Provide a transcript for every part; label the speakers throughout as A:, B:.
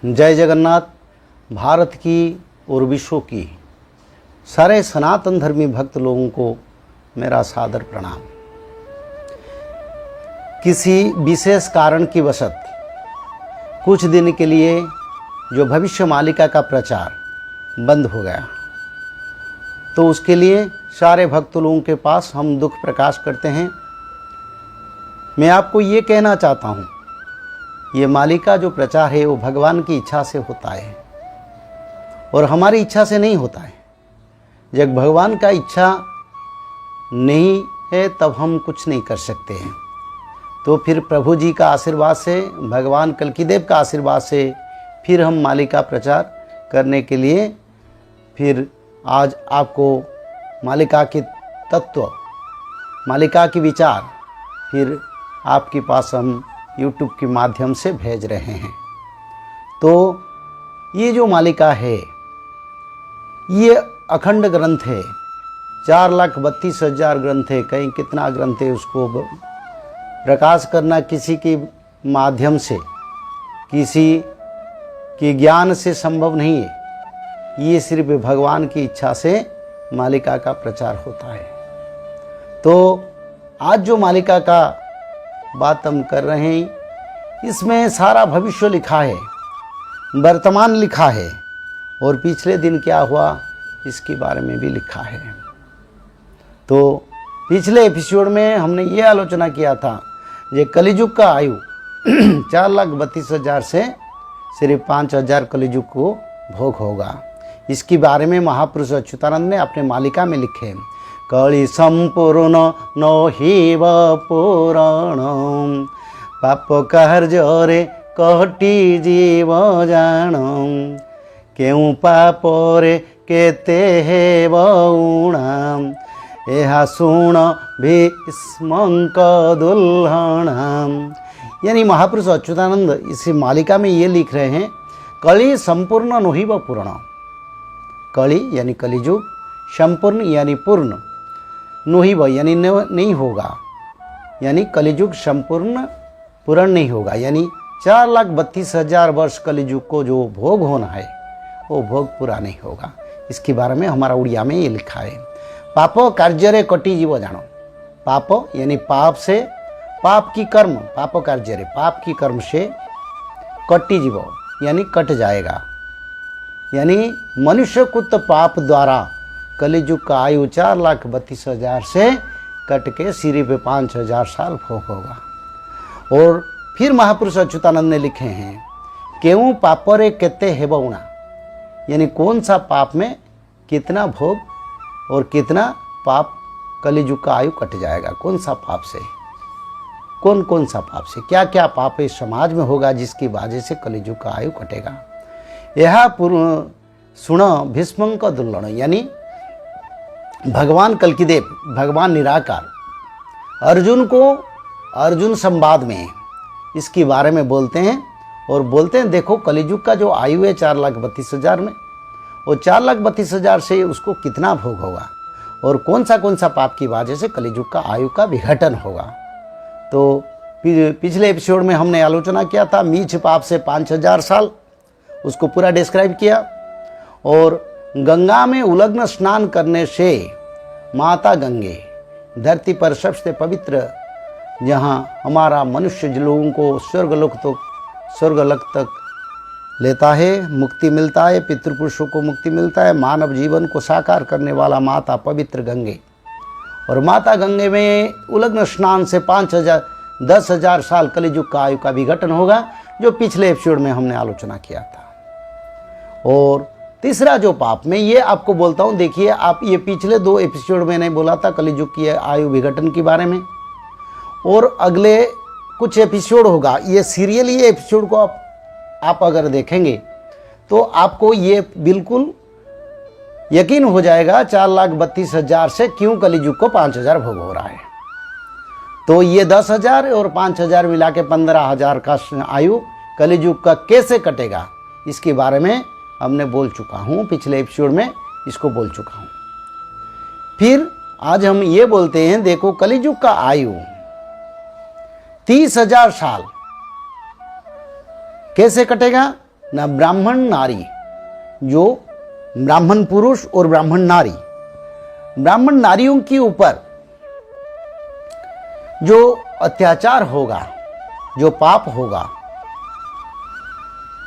A: जय जगन्नाथ। भारत की और विश्व की सारे सनातन धर्मी भक्त लोगों को मेरा सादर प्रणाम। किसी विशेष कारण की वशत कुछ दिन के लिए जो भविष्य मालिका का प्रचार बंद हो गया, तो उसके लिए सारे भक्त लोगों के पास हम दुख प्रकाश करते हैं। मैं आपको ये कहना चाहता हूँ, ये मालिका जो प्रचार है वो भगवान की इच्छा से होता है और हमारी इच्छा से नहीं होता है। जब भगवान का इच्छा नहीं है तब हम कुछ नहीं कर सकते हैं। तो फिर प्रभु जी का आशीर्वाद से, भगवान कल्कीदेव का आशीर्वाद से फिर हम मालिका प्रचार करने के लिए फिर आज आपको मालिका के तत्व, मालिका के विचार फिर आपके पास हम YouTube के माध्यम से भेज रहे हैं। तो ये जो मालिका है ये अखंड ग्रंथ है, 4,32,000 ग्रंथ है। कहीं कितना ग्रंथ है, उसको प्रकाश करना किसी के माध्यम से, किसी के ज्ञान से संभव नहीं है। ये सिर्फ भगवान की इच्छा से मालिका का प्रचार होता है। तो आज जो मालिका का बात हम कर रहे हैं, इसमें सारा भविष्य लिखा है, वर्तमान लिखा है और पिछले दिन क्या हुआ इसके बारे में भी लिखा है। तो पिछले एपिसोड में हमने ये आलोचना किया था ये कलियुग का आयु 4,32,000 से सिर्फ 5,000 कलियुग को भोग होगा। इसके बारे में महापुरुष अच्युतानंद ने अपने मालिका में लिखे, कलि संपूर्ण नहिब पुराण, पाप कार्य कटी जीव जान, केउ पापरे केते हेब उणा, यह सुण भीष्मंक दुल्हन। यानी महापुरुष अच्युतानंद इस मालिका में ये लिख रहे हैं, कलि संपूर्ण नहिब पुराण। कलि यानी कलियुग, संपूर्ण यानी पूर्ण, नहिब यानी नहीं होगा, यानी कलियुग संपूर्ण पूर्ण नहीं होगा। यानी 4,32,000 वर्ष कलियुग को जो भोग होना है वो भोग पूरा नहीं होगा। इसके बारे में हमारा उड़िया में ये लिखा है, पाप कार्य रे कटी जीव जानो। पाप यानी पाप से, पाप की कर्म, पाप कार्य रे पाप की कर्म से कटी जीव यानी कट जाएगा। यानी मनुष्य कुत पाप द्वारा कलियुग का आयु 4,32,000 से कट के सिर्फ 5,000 साल भोग होगा। और फिर महापुरुष अच्युतानंद ने लिखे हैं, केउ पापरे केते हेब उणा। यानी कौन सा पाप में कितना भोग और कितना पाप कलियुग का आयु कट जाएगा। कौन सा पाप से, कौन कौन सा पाप से, क्या क्या पाप इस समाज में होगा जिसकी वजह से कलियुग का आयु कटेगा। यह सुण भीष्मंक दुल्हन। यानी भगवान कल्कीदेव, भगवान निराकार अर्जुन को अर्जुन संवाद में इसके बारे में बोलते हैं और बोलते हैं, देखो कलियुग का जो आयु है 4,32,000 में, वो 4,32,000 से उसको कितना भोग होगा और कौन सा पाप की वजह से कलियुग का आयु का विघटन होगा। तो पिछले एपिसोड में हमने आलोचना किया था मीछ पाप से 5,000 साल, उसको पूरा डिस्क्राइब किया। और गंगा में उलग्न स्नान करने से माता गंगे धरती पर सबसे पवित्र, जहाँ हमारा मनुष्य लोगों को स्वर्गलोक तक लेता है, मुक्ति मिलता है, पितृपुरुषों को मुक्ति मिलता है, मानव जीवन को साकार करने वाला माता पवित्र गंगे। और माता गंगे में उलग्न स्नान से 10,000 साल कलियुग का आयु का विघटन होगा, जो पिछले एपिसोड में हमने आलोचना किया था। और तीसरा जो पाप, मैं ये आपको बोलता हूँ, देखिए आप, ये पिछले 2 एपिसोड में नहीं बोला था कलियुग की आयु विघटन के बारे में, और अगले कुछ एपिसोड होगा, ये सीरियल, ये एपिसोड को आप अगर देखेंगे तो आपको ये बिल्कुल यकीन हो जाएगा 4,32,000 से क्यों कलियुग को 5,000 भोग हो रहा है। तो ये 10,000 और 5,000 मिला के 15,000 का आयु कलियुग का कैसे कटेगा, इसके बारे में हमने बोल चुका हूँ, पिछले एपिसोड में इसको बोल चुका हूँ। फिर आज हम ये बोलते हैं, देखो कलियुग का आयु 30,000 साल कैसे कटेगा, न ब्राह्मण नारी, जो ब्राह्मण पुरुष और ब्राह्मण नारी, ब्राह्मण नारियों के ऊपर जो अत्याचार होगा, जो पाप होगा,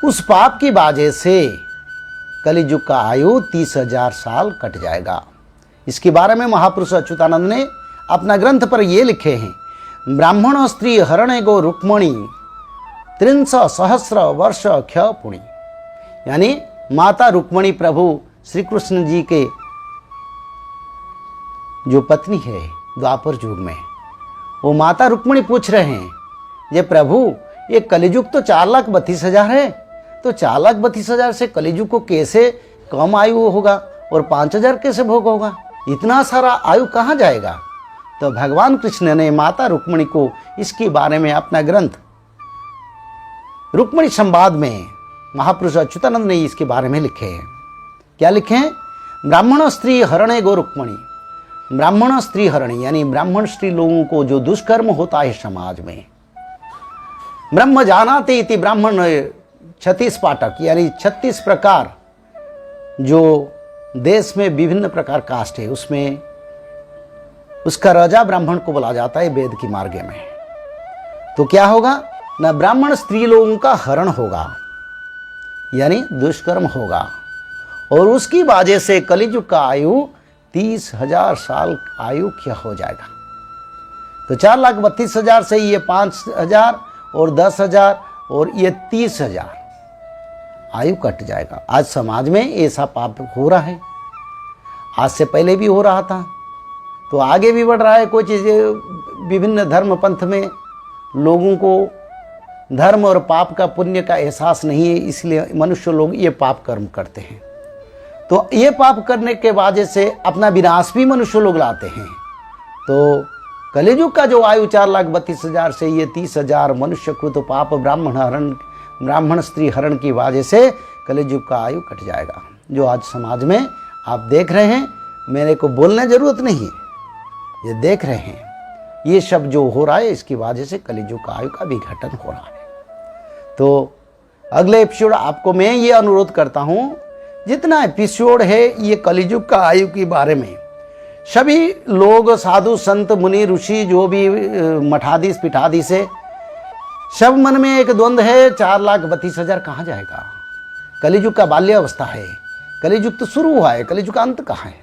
A: उस पाप की वजह से कलियुग का आयु 30,000 साल कट जाएगा। इसके बारे में महापुरुष अच्युतानंद ने अपना ग्रंथ पर ये लिखे हैं, ब्राह्मण स्त्री हरणे गो रुक्मणी 300 सहस्र वर्ष क्ष पुणी। यानी माता रुक्मणी प्रभु श्री कृष्ण जी के जो पत्नी है द्वापर युग में, वो माता रुक्मणी पूछ रहे हैं, ये प्रभु ये कलियुग तो 4,32,000 है, तो 4,32,000 से कलियुग को कैसे कम आयु होगा और 5,000 कैसे भोग होगा, इतना सारा आयु कहाँ जाएगा। तो भगवान कृष्ण ने माता रुक्मणी को इसके बारे में अपना ग्रंथ रुक्मणी संवाद में महापुरुष अच्युतानंद ने इसके बारे में लिखे हैं। क्या लिखे हैं? ब्राह्मण स्त्री हरणे गो रुक्मणी। ब्राह्मण स्त्री हरणी यानी ब्राह्मण स्त्री लोगों को जो दुष्कर्म होता है समाज में, ब्रह्म जानाते इति ब्राह्मण 36 पाठक, यानी 36 प्रकार जो देश में विभिन्न प्रकार कास्ट है, उसमें उसका राजा ब्राह्मण को बोला जाता है वेद की मार्ग में। तो क्या होगा न ब्राह्मण स्त्री लोगों का हरण होगा, यानी दुष्कर्म होगा, और उसकी वजह से कलियुग का आयु 30,000 साल आयु क्या हो जाएगा। तो 4,32,000 से ये 5,000 और 10,000 और ये 30,000 आयु कट जाएगा। आज समाज में ऐसा पाप हो रहा है, आज से पहले भी हो रहा था, तो आगे भी बढ़ रहा है। कोई चीज़ें विभिन्न धर्म पंथ में लोगों को धर्म और पाप का पुण्य का एहसास नहीं है, इसलिए मनुष्य लोग ये पाप कर्म करते हैं। तो ये पाप करने के वजह से अपना विनाश भी मनुष्य लोग लाते हैं। तो कलियुग का जो आयु 4,32,000 से ये 30,000 मनुष्य को तो पाप ब्राह्मण स्त्री हरण की वजह से कलियुग का आयु कट जाएगा। जो आज समाज में आप देख रहे हैं, मेरे को बोलने जरूरत नहीं है, ये देख रहे हैं, ये सब जो हो रहा है इसकी वजह से कलियुग का आयु का विघटन हो रहा है। तो अगले एपिसोड आपको मैं ये अनुरोध करता हूँ, जितना एपिसोड है ये कलियुग का आयु के बारे में, सभी लोग साधु संत मुनि ऋषि जो भी मठाधीश पीठाधीश है, सब मन में एक द्वंद्व है, 4,32,000 कहाँ जाएगा। कलियुग का बाल्य अवस्था है, कलियुग तो शुरू हुआ है, कलियुग का अंत कहाँ है।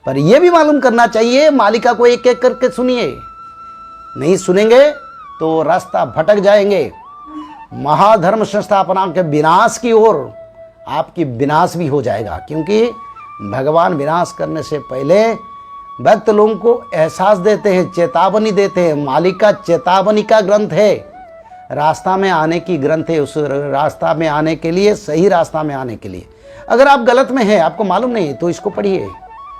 A: पर यह भी मालूम करना चाहिए, मालिका को एक एक करके सुनिए, नहीं सुनेंगे तो रास्ता भटक जाएंगे, महाधर्म संस्थापना के विनाश की ओर आपकी विनाश भी हो जाएगा। क्योंकि भगवान विनाश करने से पहले भक्त लोगों को एहसास देते हैं, चेतावनी देते हैं। मालिका चेतावनी का ग्रंथ है, रास्ता में आने की ग्रंथ है। उस रास्ता में आने के लिए, सही रास्ता में आने के लिए, अगर आप गलत में हैं, आपको मालूम नहीं, तो इसको पढ़िए,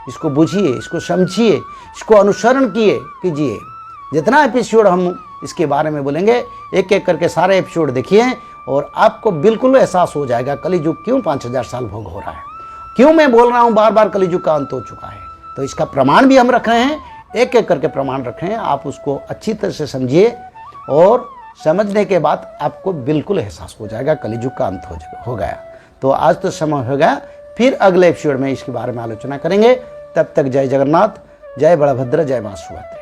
A: इसको बुझिए, इसको समझिए, इसको अनुसरण कीजिए। जितना एपिसोड हम इसके बारे में बोलेंगे, एक एक करके सारे एपिसोड देखिए और आपको बिल्कुल एहसास हो जाएगा कलियुग क्यों 5,000 साल भोग हो रहा है, क्यों मैं बोल रहा हूँ बार बार कलियुग का अंत हो चुका है। तो इसका प्रमाण भी हम रख रहे हैं, एक एक करके प्रमाण रख रहे हैं। आप उसको अच्छी तरह से समझिए और समझने के बाद आपको बिल्कुल एहसास हो जाएगा कलियुग का अंत हो गया। तो आज तो समय हो गया, फिर अगले एपिसोड में इसके बारे में आलोचना करेंगे। तब तक जय जगन्नाथ, जय बलभद्र, जय मां सुभद्रा।